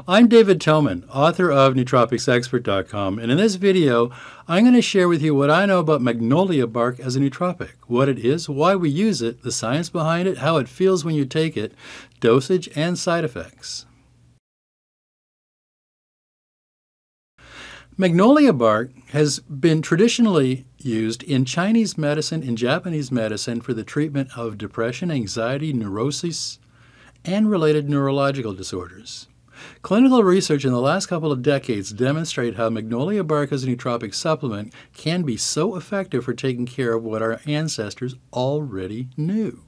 I'm David Tillman, author of nootropicsexpert.com, and in this video, I'm going to share with you what I know about Magnolia Bark as a nootropic, what it is, why we use it, the science behind it, how it feels when you take it, dosage, and side effects. Magnolia bark has been traditionally used in Chinese medicine and Japanese medicine for the treatment of depression, anxiety, neurosis, and related neurological disorders. Clinical research in the last couple of decades demonstrate how Magnolia bark as a nootropic supplement can be so effective for taking care of what our ancestors already knew,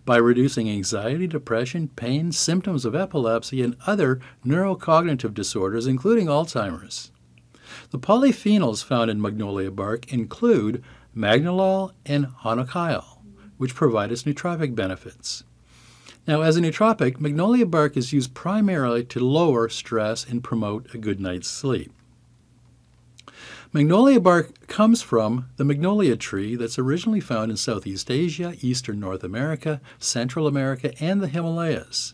by reducing anxiety, depression, pain, symptoms of epilepsy, and other neurocognitive disorders, including Alzheimer's. The polyphenols found in Magnolia bark include magnolol and honokiol, which provide its nootropic benefits. Now, as a nootropic, Magnolia bark is used primarily to lower stress and promote a good night's sleep. Magnolia bark comes from the magnolia tree that's originally found in Southeast Asia, Eastern North America, Central America, and the Himalayas.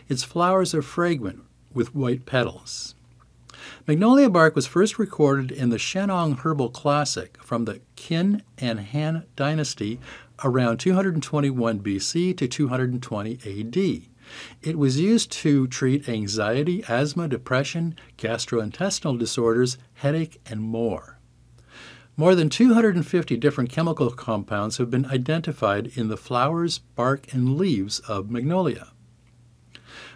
Its flowers are fragrant with white petals. Magnolia bark was first recorded in the Shennong Herbal Classic from the Qin and Han Dynasty around 221 BC to 220 AD. It was used to treat anxiety, asthma, depression, gastrointestinal disorders, headache, and more. More than 250 different chemical compounds have been identified in the flowers, bark, and leaves of magnolia.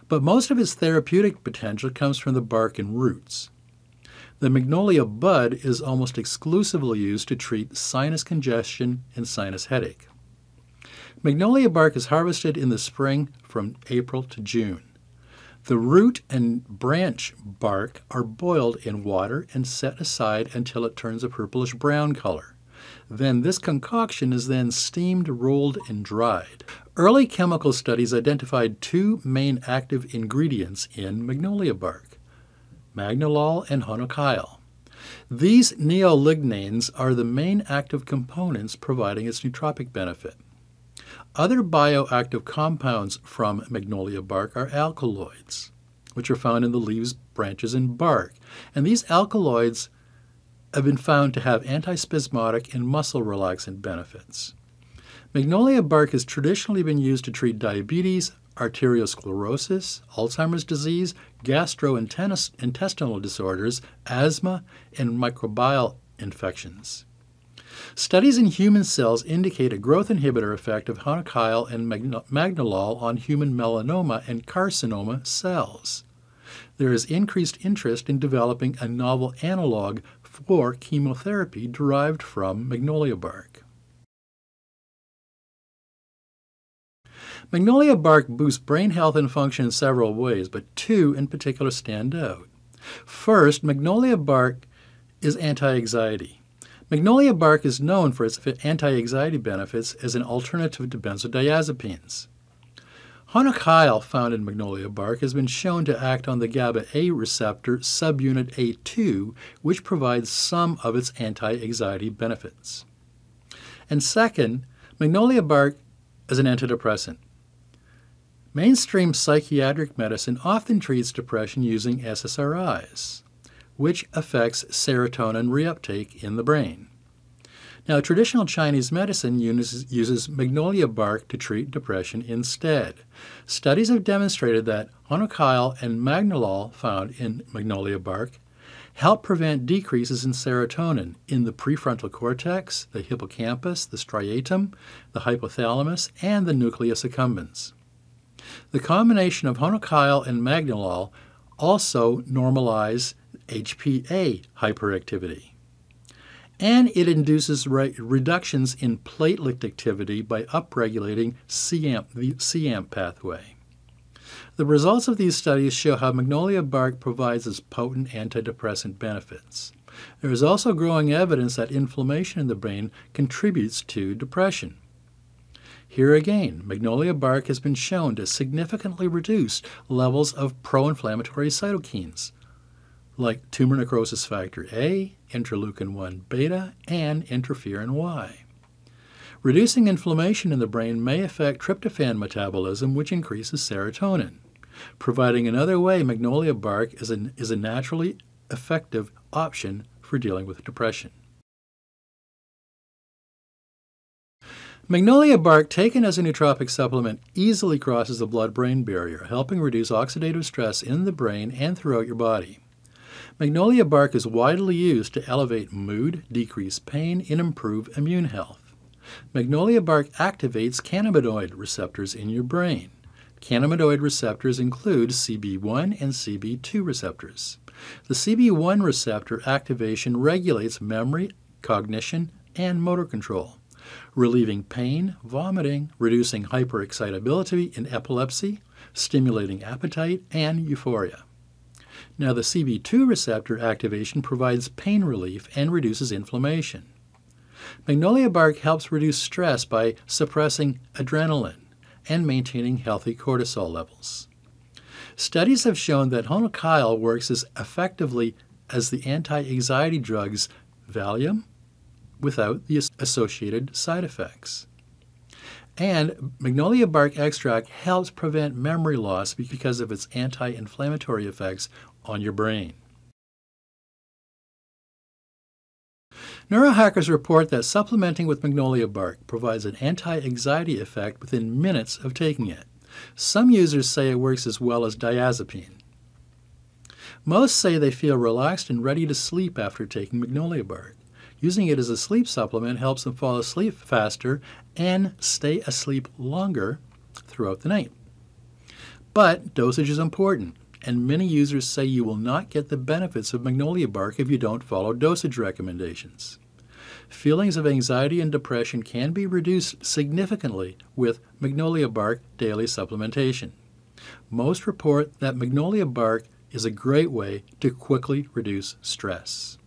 But most of its therapeutic potential comes from the bark and roots. The magnolia bud is almost exclusively used to treat sinus congestion and sinus headache. Magnolia bark is harvested in the spring from April to June. The root and branch bark are boiled in water and set aside until it turns a purplish brown color. Then this concoction is then steamed, rolled, and dried. Early chemical studies identified two main active ingredients in magnolia bark: magnolol and honokiol. These neolignanes are the main active components providing its nootropic benefit. Other bioactive compounds from magnolia bark are alkaloids, which are found in the leaves, branches, and bark. And these alkaloids have been found to have antispasmodic and muscle relaxant benefits. Magnolia bark has traditionally been used to treat diabetes, arteriosclerosis, Alzheimer's disease, gastrointestinal disorders, asthma, and microbial infections. Studies in human cells indicate a growth inhibitor effect of honokiol and magnolol on human melanoma and carcinoma cells. There is increased interest in developing a novel analog for chemotherapy derived from magnolia bark. Magnolia bark boosts brain health and function in several ways, but two in particular stand out. First, magnolia bark is anti-anxiety. Magnolia bark is known for its anti-anxiety benefits as an alternative to benzodiazepines. Honokiol found in magnolia bark has been shown to act on the GABA-A receptor subunit A2, which provides some of its anti-anxiety benefits. And second, magnolia bark is an antidepressant. Mainstream psychiatric medicine often treats depression using SSRIs, which affects serotonin reuptake in the brain. Now, traditional Chinese medicine uses magnolia bark to treat depression instead. Studies have demonstrated that honokiol and magnolol found in magnolia bark help prevent decreases in serotonin in the prefrontal cortex, the hippocampus, the striatum, the hypothalamus, and the nucleus accumbens. The combination of honokiol and magnolol also normalize HPA hyperactivity, and it induces reductions in platelet activity by upregulating the cAMP pathway. The results of these studies show how magnolia bark provides its potent antidepressant benefits. There is also growing evidence that inflammation in the brain contributes to depression. Here again, magnolia bark has been shown to significantly reduce levels of pro-inflammatory cytokines, like tumor necrosis factor A, interleukin-1 beta, and interferon Y. Reducing inflammation in the brain may affect tryptophan metabolism, which increases serotonin. providing another way Magnolia bark is a naturally effective option for dealing with depression. Magnolia bark taken as a nootropic supplement easily crosses the blood-brain barrier, helping reduce oxidative stress in the brain and throughout your body. Magnolia bark is widely used to elevate mood, decrease pain, and improve immune health. Magnolia bark activates cannabinoid receptors in your brain. Cannabinoid receptors include CB1 and CB2 receptors. The CB1 receptor activation regulates memory, cognition, and motor control, relieving pain, vomiting, reducing hyperexcitability in epilepsy, stimulating appetite, and euphoria. Now, the CB2 receptor activation provides pain relief and reduces inflammation. Magnolia bark helps reduce stress by suppressing adrenaline and maintaining healthy cortisol levels. Studies have shown that honokiol works as effectively as the anti-anxiety drugs Valium without the associated side effects. And Magnolia bark extract helps prevent memory loss because of its anti-inflammatory effects on your brain. Neurohackers report that supplementing with Magnolia bark provides an anti-anxiety effect within minutes of taking it. Some users say it works as well as diazepine. Most say they feel relaxed and ready to sleep after taking Magnolia bark. Using it as a sleep supplement helps them fall asleep faster and stay asleep longer throughout the night. But dosage is important, and many users say you will not get the benefits of Magnolia bark if you don't follow dosage recommendations. Feelings of anxiety and depression can be reduced significantly with Magnolia bark daily supplementation. Most report that Magnolia bark is a great way to quickly reduce stress.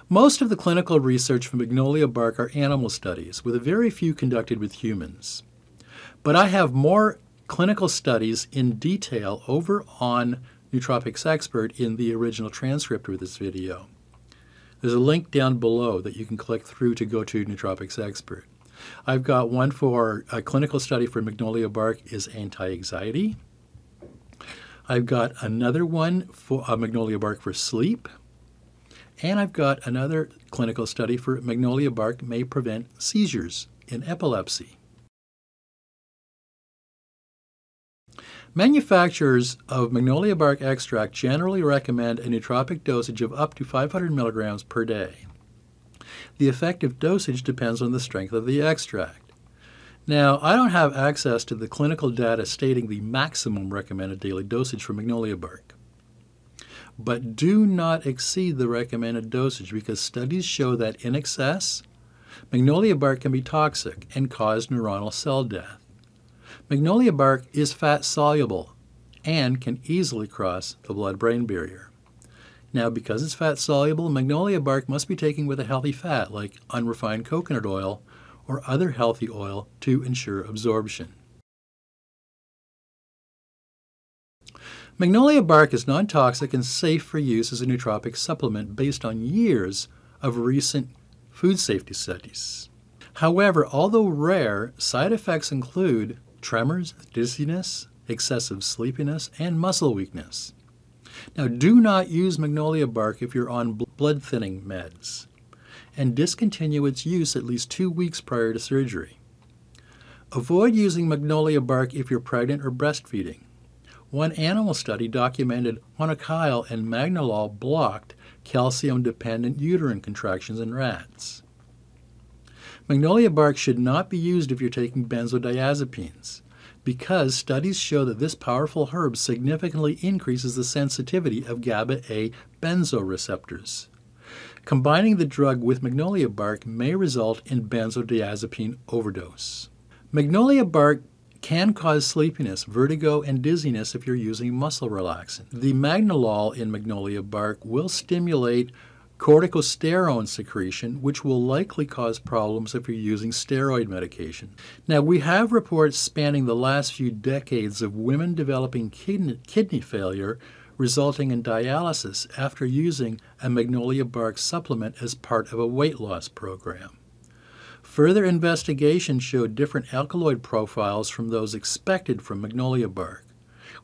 Most of the clinical research for Magnolia bark are animal studies, with a very few conducted with humans. But I have more clinical studies in detail over on Nootropics Expert in the original transcript of this video. There's a link down below that you can click through to go to Nootropics Expert. I've got one for a clinical study for Magnolia bark is anti-anxiety. I've got another one for Magnolia bark for sleep. And I've got another clinical study for Magnolia bark may prevent seizures in epilepsy. Manufacturers of Magnolia bark extract generally recommend a nootropic dosage of up to 500 milligrams per day. The effective dosage depends on the strength of the extract. Now, I don't have access to the clinical data stating the maximum recommended daily dosage for Magnolia bark. But do not exceed the recommended dosage because studies show that in excess, Magnolia bark can be toxic and cause neuronal cell death. Magnolia bark is fat-soluble and can easily cross the blood-brain barrier. Now, because it's fat-soluble, Magnolia bark must be taken with a healthy fat like unrefined coconut oil or other healthy oil to ensure absorption. Magnolia bark is non-toxic and safe for use as a nootropic supplement based on years of recent food safety studies. However, although rare, side effects include tremors, dizziness, excessive sleepiness, and muscle weakness. Now, do not use Magnolia bark if you're on blood thinning meds, and discontinue its use at least 2 weeks prior to surgery. Avoid using Magnolia bark if you're pregnant or breastfeeding. One animal study documented honokiol and magnolol blocked calcium-dependent uterine contractions in rats. Magnolia bark should not be used if you're taking benzodiazepines, because studies show that this powerful herb significantly increases the sensitivity of GABA-A benzoreceptors. Combining the drug with Magnolia bark may result in benzodiazepine overdose. Magnolia bark can cause sleepiness, vertigo, and dizziness if you're using muscle relaxant. The magnolol in Magnolia bark will stimulate corticosterone secretion, which will likely cause problems if you're using steroid medication. Now, we have reports spanning the last few decades of women developing kidney failure resulting in dialysis after using a Magnolia bark supplement as part of a weight loss program. Further investigation showed different alkaloid profiles from those expected from magnolia bark,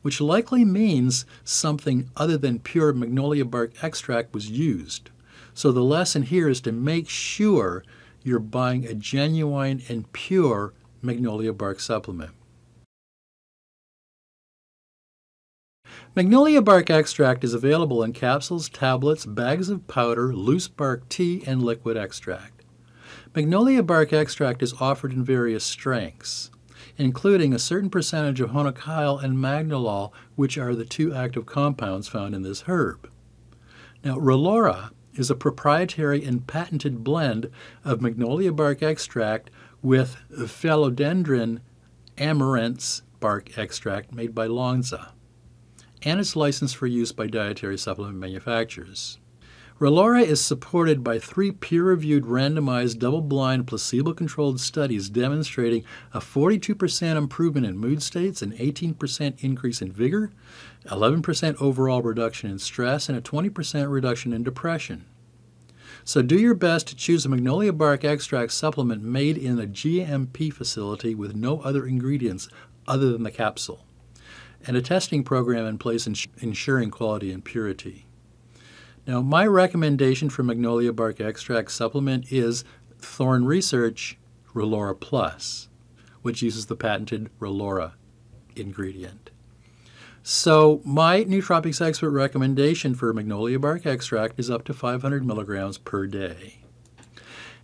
which likely means something other than pure magnolia bark extract was used. So the lesson here is to make sure you're buying a genuine and pure magnolia bark supplement. Magnolia bark extract is available in capsules, tablets, bags of powder, loose bark tea, and liquid extract. Magnolia bark extract is offered in various strengths, including a certain percentage of honokiol and magnolol, which are the two active compounds found in this herb. Now, Relora is a proprietary and patented blend of magnolia bark extract with philodendron amaranthus bark extract made by Lonza, and it's licensed for use by dietary supplement manufacturers. Relora is supported by 3 peer-reviewed randomized double-blind placebo-controlled studies demonstrating a 42% improvement in mood states, an 18% increase in vigor, 11% overall reduction in stress, and a 20% reduction in depression. So do your best to choose a magnolia bark extract supplement made in a GMP facility with no other ingredients other than the capsule, and a testing program in place ensuring quality and purity. Now, my recommendation for magnolia bark extract supplement is Thorne Research Relora Plus, which uses the patented Relora ingredient. So my nootropics expert recommendation for magnolia bark extract is up to 500 milligrams per day.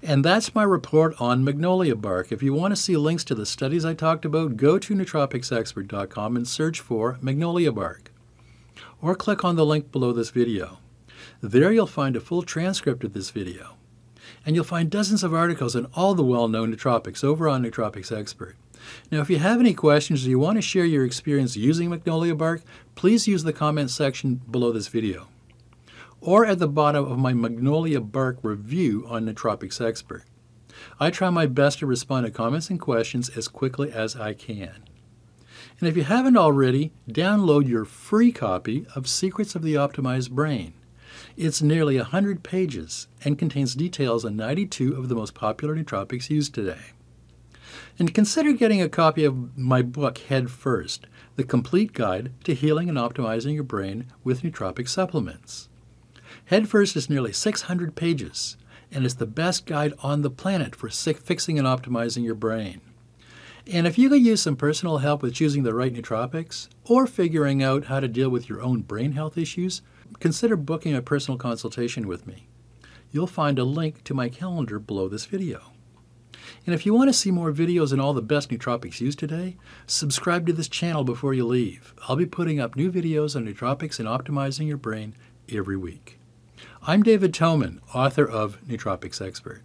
And that's my report on magnolia bark. If you want to see links to the studies I talked about, go to nootropicsexpert.com and search for magnolia bark, or click on the link below this video. There you'll find a full transcript of this video, and you'll find dozens of articles on all the well-known nootropics over on Nootropics Expert. Now, if you have any questions or you want to share your experience using magnolia bark, please use the comment section below this video, or at the bottom of my magnolia bark review on Nootropics Expert. I try my best to respond to comments and questions as quickly as I can. And if you haven't already, download your free copy of Secrets of the Optimized Brain. It's nearly 100 pages and contains details on 92 of the most popular nootropics used today. And consider getting a copy of my book, Head First, The Complete Guide to Healing and Optimizing Your Brain with Nootropic Supplements. Head First is nearly 600 pages, and it's the best guide on the planet for fixing and optimizing your brain. And if you could use some personal help with choosing the right nootropics, or figuring out how to deal with your own brain health issues, consider booking a personal consultation with me. You'll find a link to my calendar below this video. And if you want to see more videos on all the best nootropics used today, subscribe to this channel before you leave. I'll be putting up new videos on nootropics and optimizing your brain every week. I'm David Toman, author of Nootropics Expert.